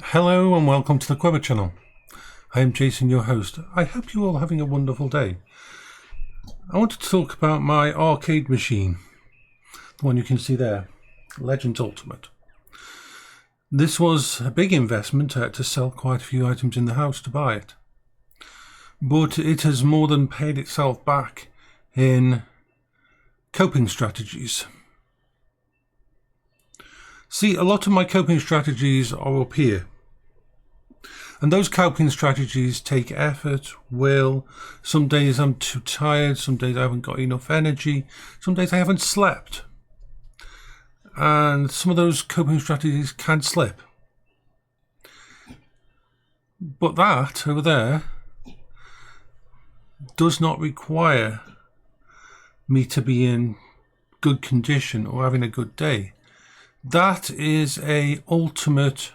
Hello and welcome to the Quiver channel. I am Jason, your host. I hope you're all having a wonderful day. I want to talk about my arcade machine, the one you can see there, Legends Ultimate. This was a big investment. I had to sell quite a few items in the house to buy it. But it has more than paid itself back in coping strategies. See, a lot of my coping strategies are up here. And those coping strategies take effort, will. Some days I'm too tired, some days I haven't got enough energy, some days I haven't slept. And some of those coping strategies can slip. But that, over there, does not require me to be in good condition or having a good day. That is a ultimate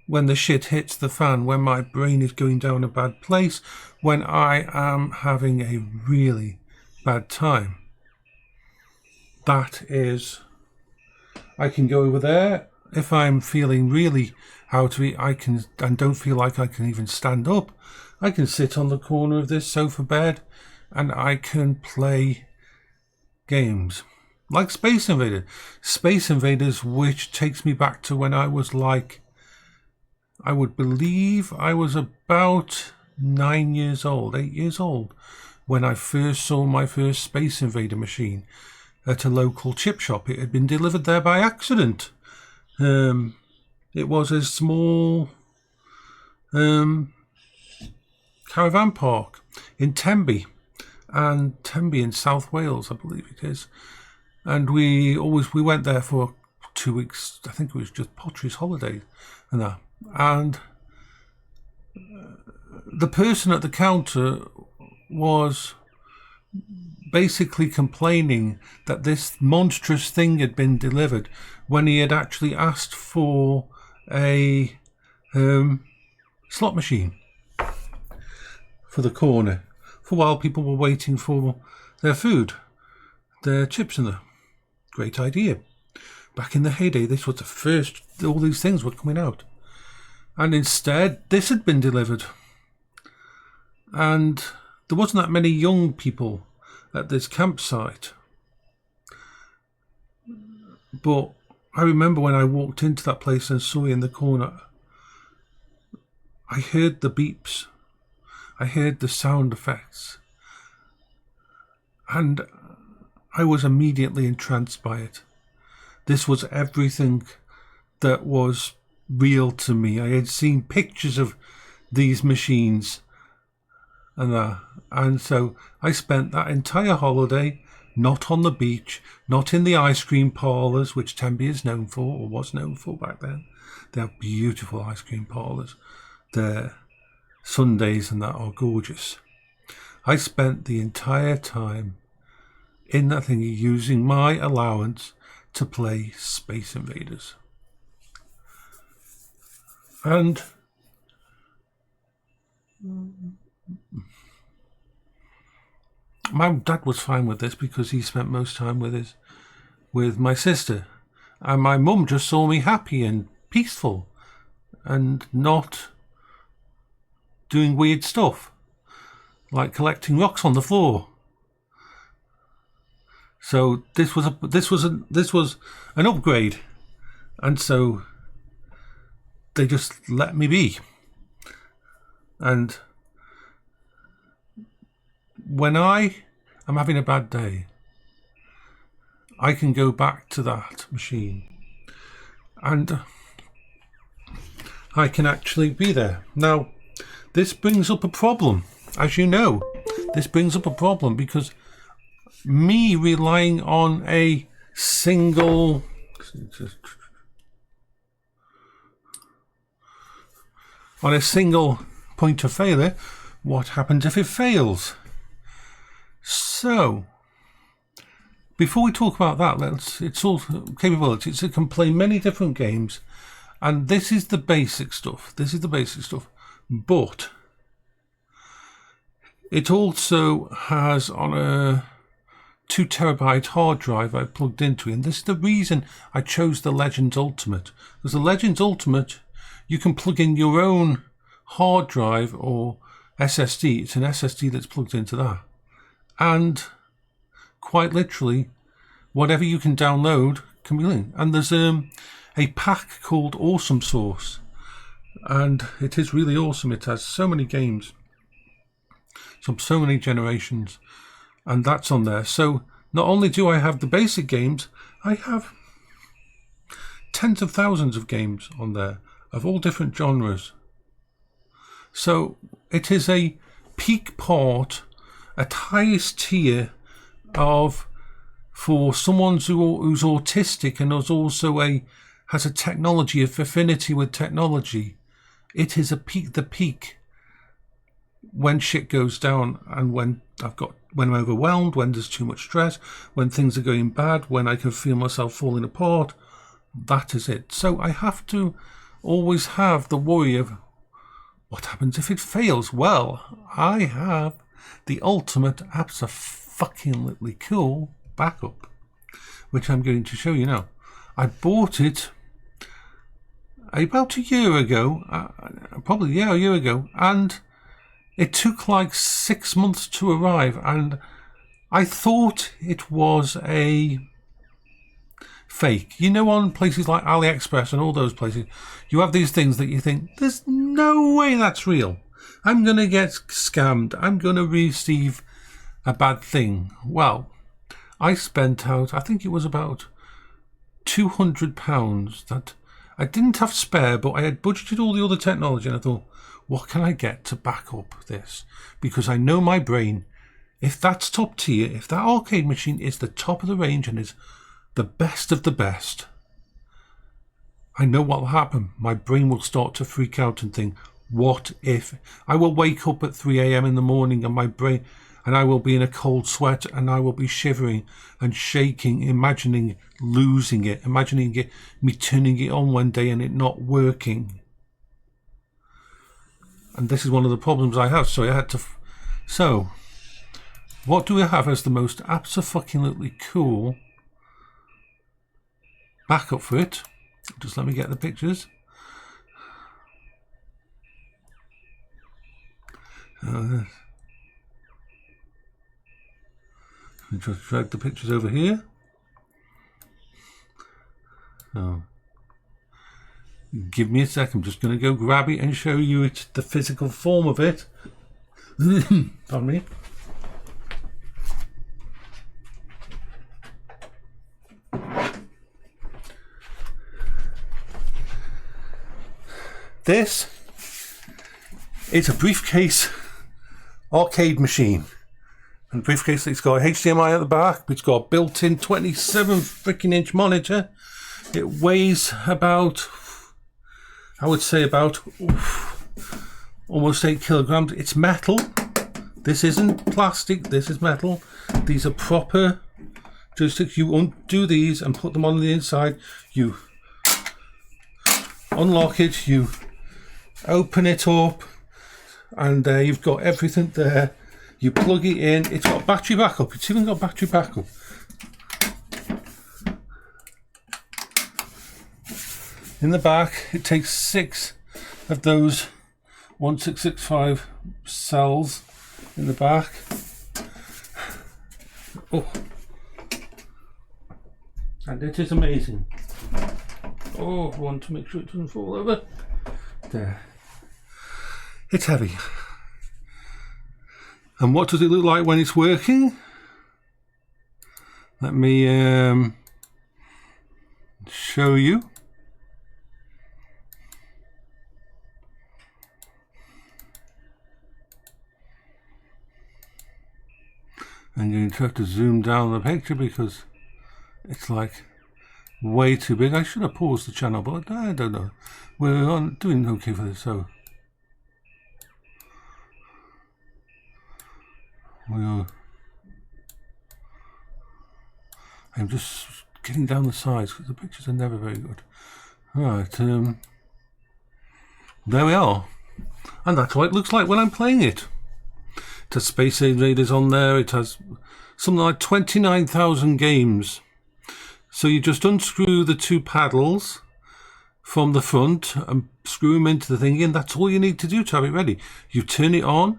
when the shit hits the fan, when my brain is going down a bad place, when I am having a really bad time. That is, I can go over there. If I'm feeling really out of it, and don't feel like I can even stand up, I can sit on the corner of this sofa bed and I can play games. Like Space Invaders, which takes me back to when I was like, I would believe I was about 8 years old, when I first saw my first Space Invader machine at a local chip shop. It had been delivered there by accident. It was a small caravan park in Tenby in South Wales, I believe it is. And we went there for 2 weeks. I think it was just Pottery's holiday and that. And the person at the counter was basically complaining that this monstrous thing had been delivered when he had actually asked for a slot machine for the corner for while people were waiting for their food, their chips and the great idea. Back in the heyday, this was the first, all these things were coming out. And instead, this had been delivered. And there wasn't that many young people at this campsite. But I remember when I walked into that place and saw it in the corner, I heard the beeps. I heard the sound effects. And I was immediately entranced by it. This was everything that was real to me. I had seen pictures of these machines and that. And so I spent that entire holiday not on the beach, not in the ice cream parlours, which Tenby is known for, or was known for back then. They have beautiful ice cream parlours. Their Sundays and that are gorgeous. I spent the entire time in that thing using my allowance to play Space Invaders. And my dad was fine with this because he spent most time with my sister. And my mum just saw me happy and peaceful and not doing weird stuff like collecting rocks on the floor. So this was an upgrade, and so they just let me be. And when I am having a bad day, I can go back to that machine and I can actually be there. Now, this brings up a problem. As you know, this brings up a problem because me relying on a single point of failure, what happens if it fails? So, before we talk about that, it's all capabilities. It can play many different games, and this is the basic stuff. But it also has on a 2 terabyte hard drive I plugged into it. And this is the reason I chose the Legends Ultimate. Because the Legends Ultimate, you can plug in your own hard drive or SSD. It's an SSD that's plugged into that. And quite literally, whatever you can download can be linked. And there's a pack called Awesome Source. And it is really awesome. It has so many games, so many generations, and that's on there. So not only do I have the basic games, I have tens of thousands of games on there of all different genres. So it is a peak part, at highest tier of, for someone who's autistic and has a technology, of affinity with technology. It is the peak when shit goes down, and when I'm overwhelmed, when there's too much stress, when things are going bad, when I can feel myself falling apart. That is it. So I have to always have the worry of what happens if it fails. Well, I have the ultimate abso-fucking-litely cool backup, which I'm going to show you now. I bought it about a year ago, a year ago, and it took like 6 months to arrive, and I thought it was a fake. You know, on places like AliExpress and all those places, you have these things that you think, there's no way that's real. I'm going to get scammed. I'm going to receive a bad thing. Well, I spent out, I think it was about £200 that I didn't have spare, but I had budgeted all the other technology, and I thought, what can I get to back up this? Because I know my brain, if that's top tier, if that arcade machine is the top of the range and is the best of the best, I know what will happen. My brain will start to freak out and think, what if? I will wake up at 3 a.m. in the morning, and I will be in a cold sweat, and I will be shivering and shaking, imagining losing it, me turning it on one day and it not working. And this is one of the problems I have. So what do we have as the most abso-fucking-lutely cool backup for it? Just let me get the pictures. Let me just drag the pictures over here. Oh. Give me a sec. I'm just going to go grab it and show you the physical form of it. Pardon me. This is a briefcase arcade machine. And the briefcase, it's got HDMI at the back, it's got a built-in 27 freaking inch monitor. It weighs about, I would say about almost 8 kilograms. It's metal. This isn't plastic, this is metal. These are proper joysticks. You undo these and put them on the inside. You unlock it, you open it up, and there you've got everything there. You plug it in. It's got battery backup. It's even got battery backup. In the back, it takes 6 of those 1665 cells in the back. Oh, and it is amazing. Oh, I want to make sure it doesn't fall over. There. It's heavy. And what does it look like when it's working? Let me show you. And you're going to have to zoom down the picture because it's like way too big. I should have paused the channel, but I don't know. We're doing okay for this, so I'm just getting down the sides because the pictures are never very good. Right, there we are, and that's what it looks like when I'm playing it. It has Space Invaders on there. It has something like 29,000 games. So you just unscrew the 2 paddles from the front and screw them into the thing, and that's all you need to do to have it ready. You turn it on,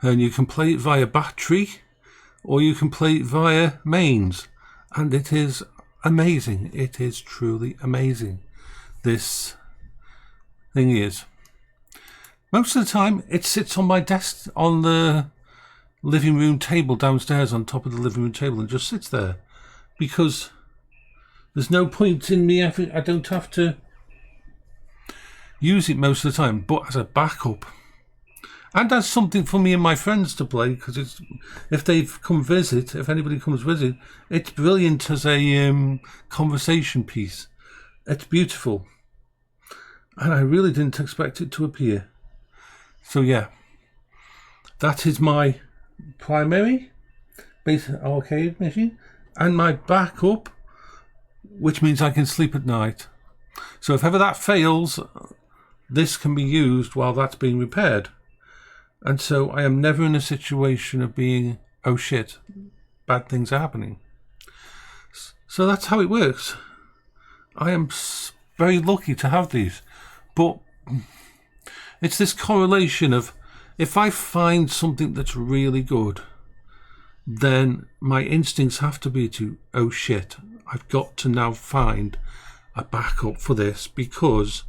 and you can play it via battery, or you can play it via mains, and it is amazing. It is truly amazing. This thing is. Most of the time, it sits on my desk on the living room table downstairs, on top of the living room table, and just sits there, because there's no point in me having, I don't have to use it most of the time, but as a backup and as something for me and my friends to play, because it's, if they've come visit, if anybody comes visit, it's brilliant as a conversation piece. It's beautiful, and I really didn't expect it to appear. So yeah, that is my primary basic arcade machine and my backup, which means I can sleep at night. So if ever that fails, this can be used while that's being repaired. And so I am never in a situation of being, oh shit, bad things are happening. So that's how it works. I am very lucky to have these. But it's this correlation of, if I find something that's really good, then my instincts have to be to, oh shit, I've got to now find a backup for this, because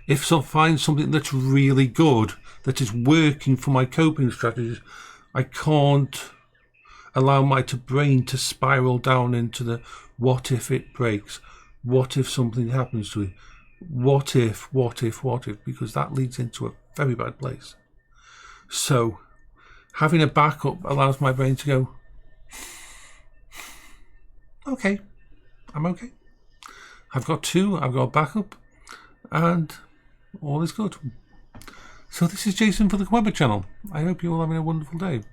if I find something that's really good, that is working for my coping strategies, I can't allow my brain to spiral down into the what if it breaks, what if something happens to it, what if, because that leads into a very bad place. So having a backup allows my brain to go, okay, I'm okay. I've got two, I've got a backup, and all is good. So this is Jason for the Weber channel. I hope you're all having a wonderful day.